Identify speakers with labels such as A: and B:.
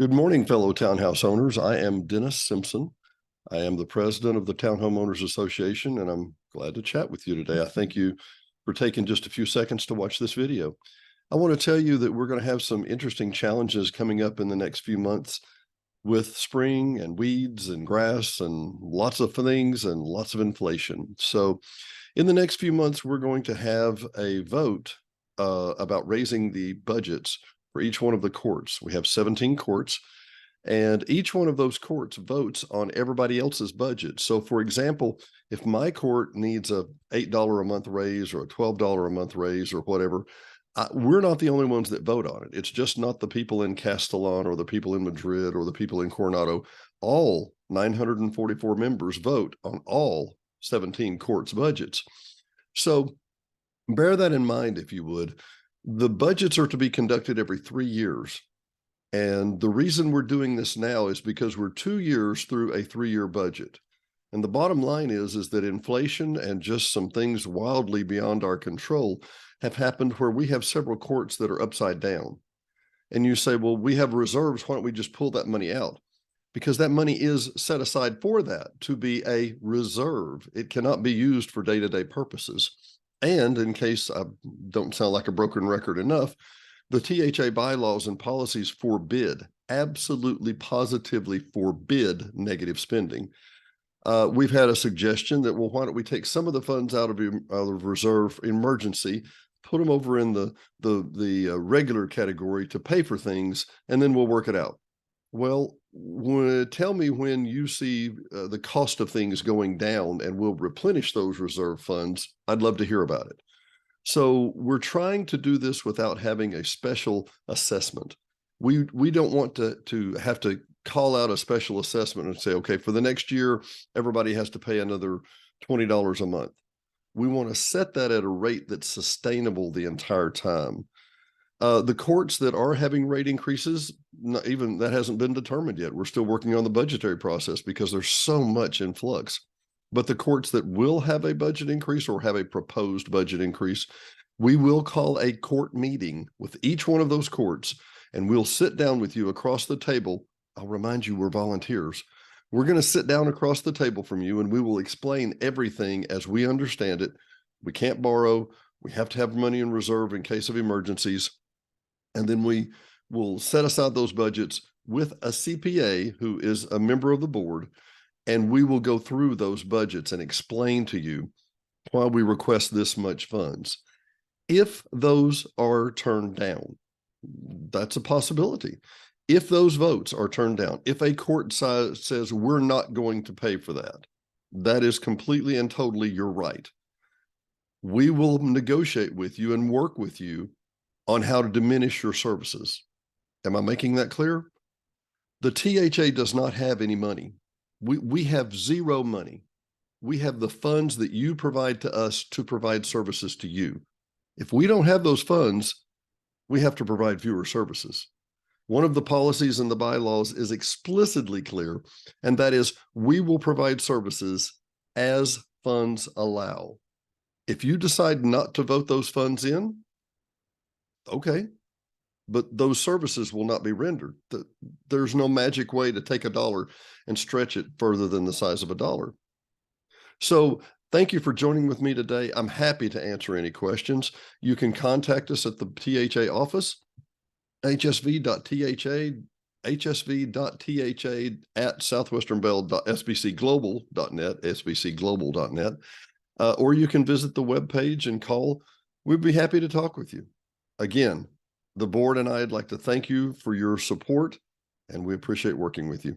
A: Good morning, fellow townhouse owners. I am Dennis Simpson. I am the president of the Townhome Owners Association, and I'm glad to chat with you today. I thank you for taking just a few seconds to watch this video. I want to tell you that we're going to have some interesting challenges coming up in the next few months with spring and weeds and grass and lots of things and lots of inflation. So in the next few months, we're going to have a vote about raising the budgets for each one of the courts. We have 17 courts, and each one of those courts votes on everybody else's budget. So for example, if my court needs a $8 a month raise or a $12 a month raise or whatever, we're not the only ones that vote on it. It's just not the people in Castellon or the people in Madrid or the people in Coronado. All 944 members vote on all 17 courts' budgets. So bear that in mind, if you would. The budgets are to be conducted every 3 years. And the reason we're doing this now is because we're 2 years through a 3-year budget. And the bottom line is that inflation and just some things wildly beyond our control have happened where we have several courts that are upside down. And you say, well, we have reserves. Why don't we just pull that money out? Because that money is set aside for that, to be a reserve. It cannot be used for day-to-day purposes. And in case I don't sound like a broken record enough, the THA bylaws and policies forbid, absolutely positively forbid negative spending. We've had a suggestion that, well, why don't we take some of the funds out of reserve emergency, put them over in the regular category to pay for things, and then we'll work it out. Well, tell me when you see the cost of things going down and we'll replenish those reserve funds. I'd love to hear about it. So we're trying to do this without having a special assessment. We don't want to have to call out a special assessment and say, okay, for the next year, everybody has to pay another $20 a month. We want to set that at a rate that's sustainable the entire time. The courts that are having rate increases, not even that hasn't been determined yet. We're still working on the budgetary process because there's so much in flux. But the courts that will have a budget increase or have a proposed budget increase, we will call a court meeting with each one of those courts, and we'll sit down with you across the table. I'll remind you, we're volunteers. We're going to sit down across the table from you, and we will explain everything as we understand it. We can't borrow. We have to have money in reserve in case of emergencies. And then we will set aside those budgets with a CPA who is a member of the board, and we will go through those budgets and explain to you why we request this much funds. If those are turned down, that's a possibility. If those votes are turned down, if a court says we're not going to pay for that, that is completely and totally your right. We will negotiate with you and work with you on how to diminish your services. Am I making that clear? The THA does not have any money. We have zero money. We have the funds that you provide to us to provide services to you. If we don't have those funds, we have to provide fewer services. One of the policies in the bylaws is explicitly clear, and that is we will provide services as funds allow. If you decide not to vote those funds in, okay, but those services will not be rendered. There's no magic way to take a dollar and stretch it further than the size of a dollar. So thank you for joining with me today. I'm happy to answer any questions. You can contact us at the THA office, hsv.tha, hsv.tha@southwesternbell.sbcglobal.net, sbcglobal.net, or you can visit the webpage and call. We'd be happy to talk with you. Again, the board and I'd like to thank you for your support, and we appreciate working with you.